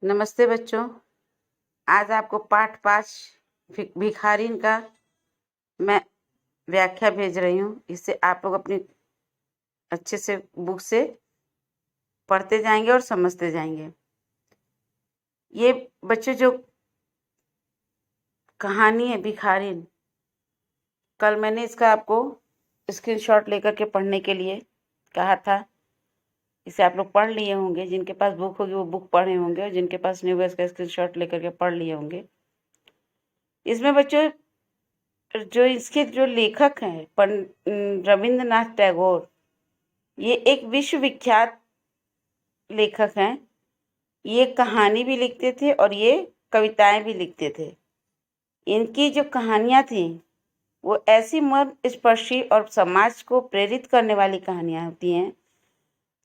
नमस्ते बच्चों। आज आपको पाठ 5 भिखारिन का मैं व्याख्या भेज रही हूँ। इसे आप लोग अपनी अच्छे से बुक से पढ़ते जाएंगे और समझते जाएंगे। ये बच्चों जो कहानी है भिखारिन, कल मैंने इसका आपको स्क्रीनशॉट लेकर के पढ़ने के लिए कहा था। इसे आप लोग पढ़ लिए होंगे। जिनके पास बुक होगी वो बुक पढ़े होंगे और जिनके पास नहीं होगा इसका स्क्रीनशॉट लेकर के पढ़ लिए होंगे। इसमें बच्चों जो इसके जो लेखक हैं रविंद्रनाथ टैगोर, ये एक विश्वविख्यात लेखक हैं। ये कहानी भी लिखते थे और ये कविताएं भी लिखते थे। इनकी जो कहानियां थी वो ऐसी मर्मस्पर्शी और समाज को प्रेरित करने वाली कहानियां होती हैं,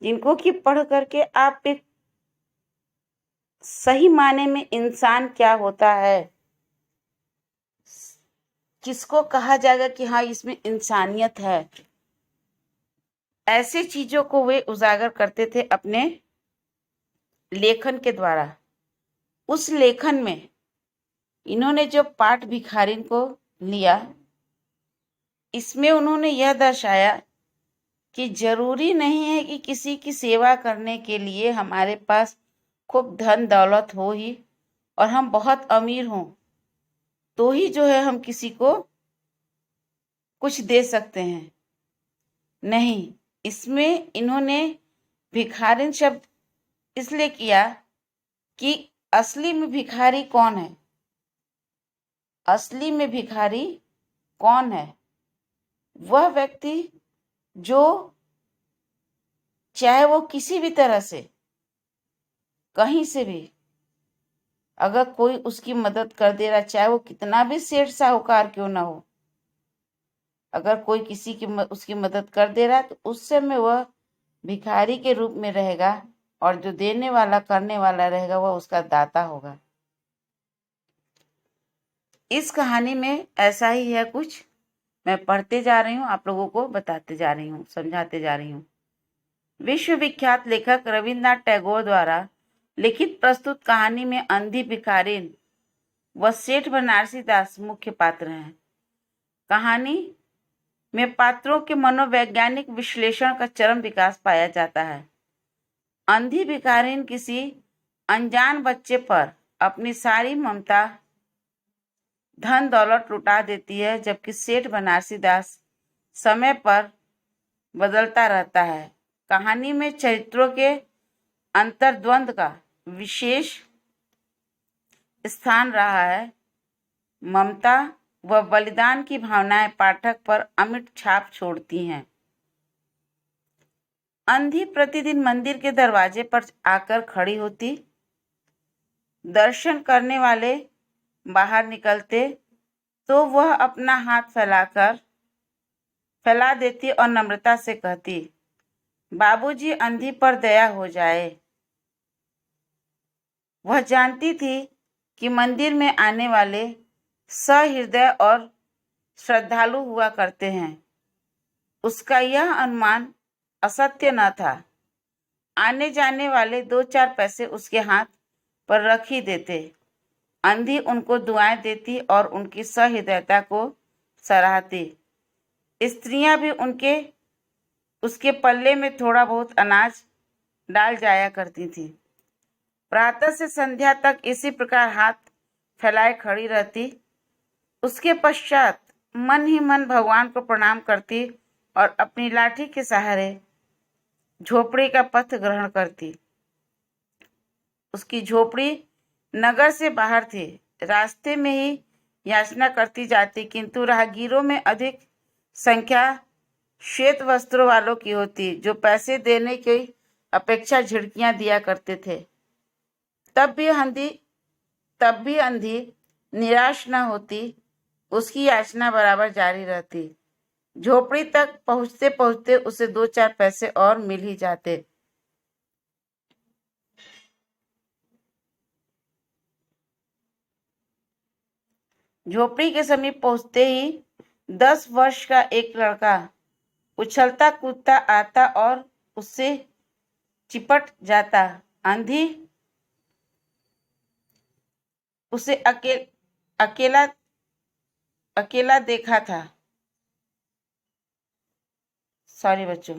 जिनको कि पढ़ करके आप एक सही माने में इंसान क्या होता है, किसको कहा जाएगा कि हाँ इसमें इंसानियत है, ऐसी चीजों को वे उजागर करते थे अपने लेखन के द्वारा। उस लेखन में इन्होंने जो पाठ भिखारिन को लिया, इसमें उन्होंने यह दर्शाया कि जरूरी नहीं है कि किसी की सेवा करने के लिए हमारे पास खूब धन दौलत हो ही और हम बहुत अमीर हों तो ही जो है हम किसी को कुछ दे सकते हैं। नहीं, इसमें इन्होंने भिखारिन शब्द इसलिए किया कि असली में भिखारी कौन है। असली में भिखारी कौन है? वह व्यक्ति जो चाहे वो किसी भी तरह से कहीं से भी अगर कोई उसकी मदद कर दे रहा, चाहे वो कितना भी सेठ साहूकार क्यों ना हो, अगर कोई किसी की उसकी मदद कर दे रहा है तो उस समय वह भिखारी के रूप में रहेगा और जो देने वाला करने वाला रहेगा वह उसका दाता होगा। इस कहानी में ऐसा ही है कुछ। मैं पढ़ते जा रही हूँ, आप लोगों को बताते जा रही हूँ, समझाते जा रही हूँ। विश्वविख्यात लेखक रविंद्रनाथ टैगोर द्वारा लिखित प्रस्तुत कहानी में अंधी भिखारिन व सेठ बनारसी दास मुख्य पात्र हैं। कहानी में पात्रों के मनोवैज्ञानिक विश्लेषण का चरम विकास पाया जाता है। अंधी भिखारिन किसी अनजान बच्चे पर अपनी सारी ममता धन दौलत लुटा देती है, जबकि सेठ बनारसी दास समय पर बदलता रहता है। कहानी में चरित्रों के अंतर्द्वंद का विशेष स्थान रहा है। ममता व बलिदान की भावनाएं पाठक पर अमिट छाप छोड़ती हैं। अंधी प्रतिदिन मंदिर के दरवाजे पर आकर खड़ी होती, दर्शन करने वाले बाहर निकलते तो वह अपना हाथ फैला देती और नम्रता से कहती, बाबूजी अंधी पर दया हो जाए। वह जानती थी कि मंदिर में आने वाले सहृदय और श्रद्धालु हुआ करते हैं। उसका यह अनुमान असत्य न था। आने जाने वाले 2-4 पैसे उसके हाथ पर रख ही देते। अंधी उनको दुआएं देती और उनकी सहृदयता को सराहती। स्त्रियां भी उसके पल्ले में थोड़ा बहुत अनाज डाल जाया करती थीं। प्रातः से संध्या तक इसी प्रकार हाथ फैलाए खड़ी रहती। उसके पश्चात मन ही मन भगवान को प्रणाम करती और अपनी लाठी के सहारे झोपड़ी का पथ ग्रहण करती। उसकी झोपड़ी नगर से बाहर थी। रास्ते में ही याचना करती जाती, किंतु राहगीरों में अधिक संख्या श्वेत वस्त्रों वालों की होती, जो पैसे देने की अपेक्षा झिड़कियां दिया करते थे। तब भी अंधी निराश न होती। उसकी याचना बराबर जारी रहती। झोपड़ी तक पहुंचते पहुंचते उसे 2-4 पैसे और मिल ही जाते। झोपड़ी के समीप पहुंचते ही 10 वर्ष का एक लड़का उछलता कूदता आता और उससे चिपट जाता। अंधी उसे अकेला अकेला देखा था। सॉरी बच्चों।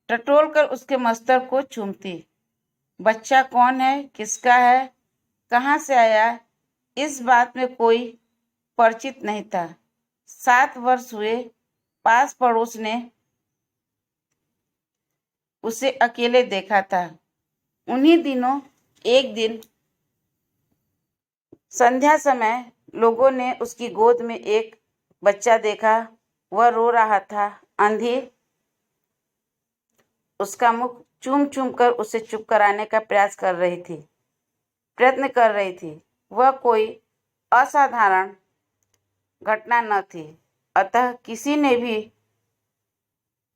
टटोल कर उसके मस्तक को चूमती। बच्चा कौन है, किसका है, कहाँ से आया, इस बात में कोई परिचित नहीं था। 7 वर्ष हुए, पास पड़ोस ने उसे अकेले देखा था। उन्हीं दिनों एक दिन संध्या समय लोगों ने उसकी गोद में एक बच्चा देखा। वह रो रहा था। अंधी उसका मुख चूम चूम कर उसे चुप कराने का प्रयत्न कर रही थी। वह कोई असाधारण घटना न थी, अतः किसी ने भी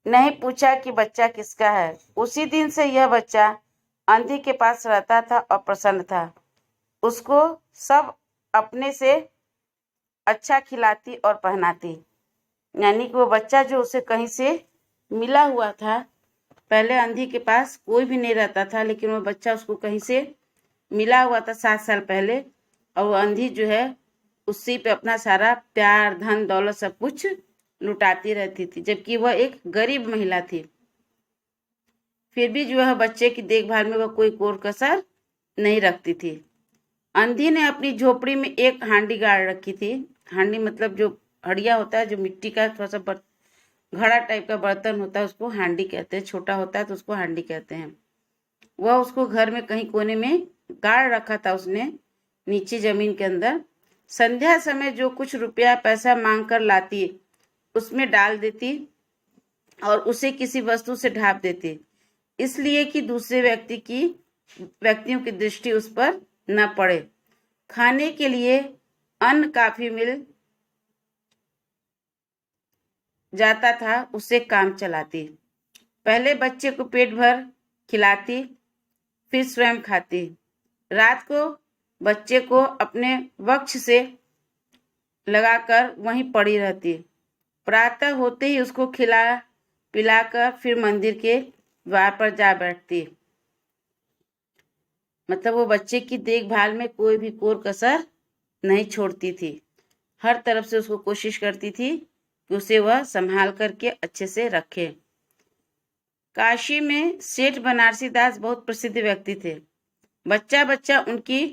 नहीं पूछा कि बच्चा किसका है। उसी दिन से यह बच्चा अंधी के पास रहता था और प्रसन्न था। उसको सब अपने से अच्छा खिलाती और पहनाती। यानी कि वो बच्चा जो उसे कहीं से मिला हुआ था, पहले अंधी के पास कोई भी नहीं रहता था, लेकिन वो बच्चा उसको कहीं से मिला हुआ था 7 साल पहले, और वो अंधी जो है उसी पे अपना सारा प्यार, धन दौलत सब कुछ लुटाती रहती थी, जबकि वह एक गरीब महिला थी। फिर भी जो है बच्चे की देखभाल में वह कोई कोर कसर नहीं रखती थी। अंधी ने अपनी झोपड़ी में एक हांडी गाड़ रखी थी। हांडी मतलब जो हड़िया होता है, जो मिट्टी का थोड़ा सा घड़ा टाइप का बर्तन होता है, उसको हांडी कहते हैं। छोटा होता है तो उसको हांडी कहते हैं। वह उसको घर में कहीं कोने में गाड़ रखा था उसने, नीचे जमीन के अंदर। संध्या समय जो कुछ रुपया पैसा मांग कर लाती उसमें डाल देती और उसे किसी वस्तु से ढांप देती, इसलिए कि दूसरे व्यक्तियों की दृष्टि उस पर न पड़े। खाने के लिए अन्न काफी मिल जाता था, उससे काम चलाती। पहले बच्चे को पेट भर खिलाती, फिर स्वयं खाती। रात को बच्चे को अपने वक्ष से लगाकर वहीं पड़ी रहती। प्रातः होते ही उसको खिला पिलाकर फिर मंदिर के द्वार पर जा बैठती। मतलब वो बच्चे की देखभाल में कोई भी कोर कसर नहीं छोड़ती थी। हर तरफ से उसको कोशिश करती थी कि उसे वह संभाल करके अच्छे से रखे। काशी में सेठ बनारसी दास बहुत प्रसिद्ध व्यक्ति थे। बच्चा बच्चा उनकी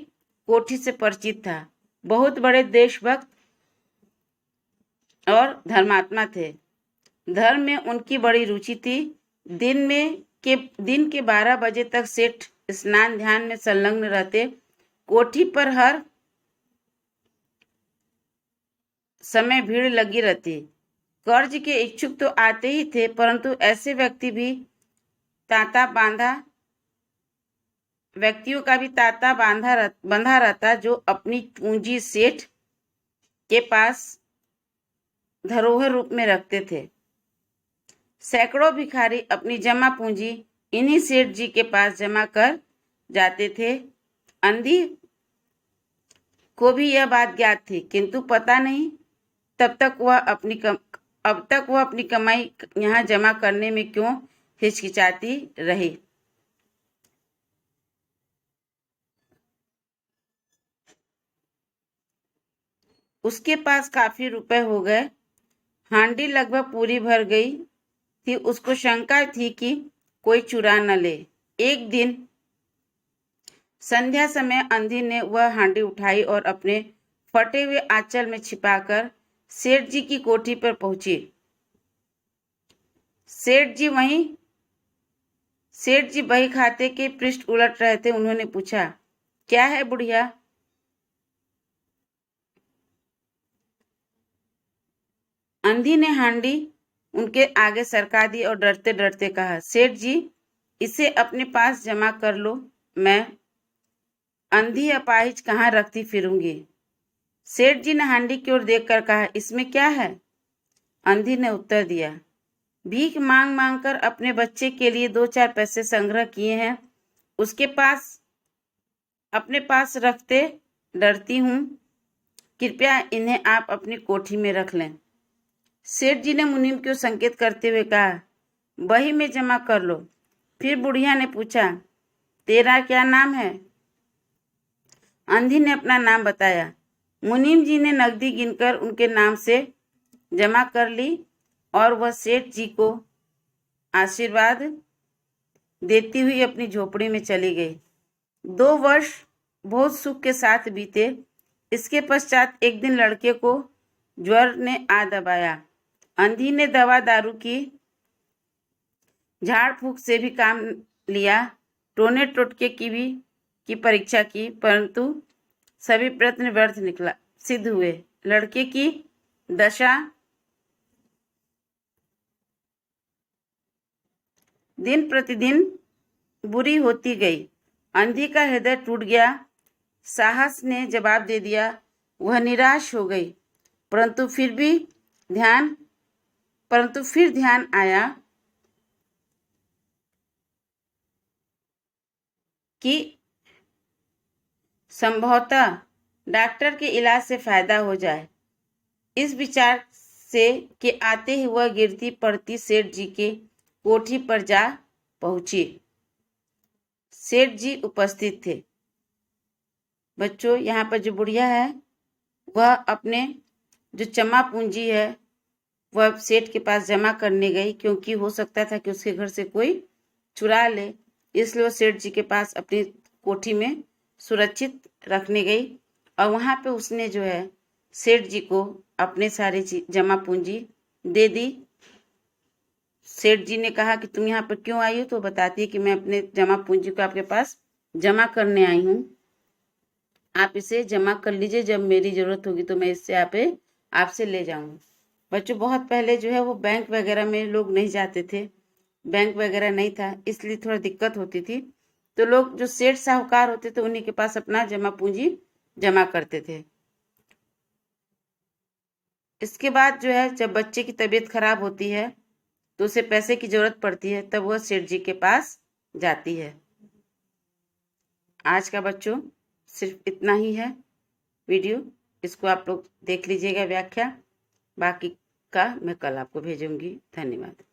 कोठी से परिचित था। बहुत बड़े देशभक्त और धर्मात्मा थे। धर्म में उनकी बड़ी रुचि थी। दिन के 12 बजे तक सेठ स्नान ध्यान में संलग्न रहते। कोठी पर हर समय भीड़ लगी रहती। कर्ज के इच्छुक तो आते ही थे, परंतु ऐसे व्यक्तियों का भी तांता बंधा रहता जो अपनी पूंजी सेठ के पास धरोहर रूप में रखते थे। सैकड़ों भिखारी अपनी जमा पूंजी इन्हीं सेठ जी के पास जमा कर जाते थे। अंधी को भी यह बात ज्ञात थी, किंतु पता नहीं अब तक वह अपनी कमाई यहाँ जमा करने में क्यों हिचकिचाती रही। उसके पास काफी रुपए हो गए। हांडी लगभग पूरी भर गई थी। उसको शंका थी कि कोई चुरा न ले। एक दिन संध्या समय अंधी ने वह हांडी उठाई और अपने फटे हुए आंचल में छिपाकर सेठ जी की कोठी पर पहुंची। सेठ जी बही खाते के पृष्ठ उलट रहे थे। उन्होंने पूछा, क्या है बुढ़िया? अंधी ने हांडी उनके आगे सरका दी और डरते डरते कहा, सेठ जी, इसे अपने पास जमा कर लो। मैं अंधी अपाहिज कहाँ रखती फिरूंगी। सेठ जी ने हांडी की ओर देखकर कहा, इसमें क्या है? अंधी ने उत्तर दिया, भीख मांग मांग कर अपने बच्चे के लिए 2-4 पैसे संग्रह किए हैं, अपने पास रखते डरती हूँ। कृपया इन्हें आप अपनी कोठी में रख लें। सेठ जी ने मुनीम को संकेत करते हुए कहा, बही में जमा कर लो। फिर बुढ़िया ने पूछा, तेरा क्या नाम है? अंधी ने अपना नाम बताया। मुनीम जी ने नकदी गिनकर उनके नाम से जमा कर ली और वह सेठ जी को आशीर्वाद देती हुई अपनी झोपड़ी में चली गई। 2 वर्ष बहुत सुख के साथ बीते। इसके पश्चात एक दिन लड़के को ज्वर ने आ दबाया। अंधी ने दवा दारू की झाड़ फूक से भी काम लिया, टोने टोटके की परीक्षा की, परंतु सभी प्रयत्न व्यर्थ सिद्ध हुए। लड़के की दशा दिन प्रतिदिन बुरी होती गई। अंधी का हृदय टूट गया। साहस ने जवाब दे दिया। वह निराश हो गई, परंतु फिर ध्यान आया कि संभवतः डॉक्टर के इलाज से फायदा हो जाए। इस विचार से कि आते ही वह गिरती पड़ती सेठ जी के कोठी पर जा पहुंची। सेठ जी उपस्थित थे। बच्चों, यहाँ पर जो बुढ़िया है वह अपने जो जमा पूंजी है वह सेठ के पास जमा करने गई, क्योंकि हो सकता था कि उसके घर से कोई चुरा ले, इसलिए वो सेठ जी के पास अपनी कोठी में सुरक्षित रखने गई। और वहाँ पे उसने जो है सेठ जी को अपने सारे जमा पूंजी दे दी। सेठ जी ने कहा कि तुम यहाँ पर क्यों आई हो? तो बताती है कि मैं अपने जमा पूंजी को आपके पास जमा करने आई हूँ, आप इसे जमा कर लीजिए, जब मेरी जरूरत होगी तो मैं इससे आपसे ले जाऊंगी। बच्चों, बहुत पहले जो है वो बैंक वगैरह में लोग नहीं जाते थे, बैंक वगैरह नहीं था, इसलिए थोड़ा दिक्कत होती थी। तो लोग जो सेठ साहूकार होते थे उन्हीं के पास अपना जमा पूंजी जमा करते थे। इसके बाद जो है जब बच्चे की तबीयत खराब होती है तो उसे पैसे की जरूरत पड़ती है, तब वह सेठ जी के पास जाती है। आज का बच्चों सिर्फ इतना ही है वीडियो, इसको आप लोग देख लीजिएगा व्याख्या, बाकी का मैं कल आपको भेजूंगी। धन्यवाद।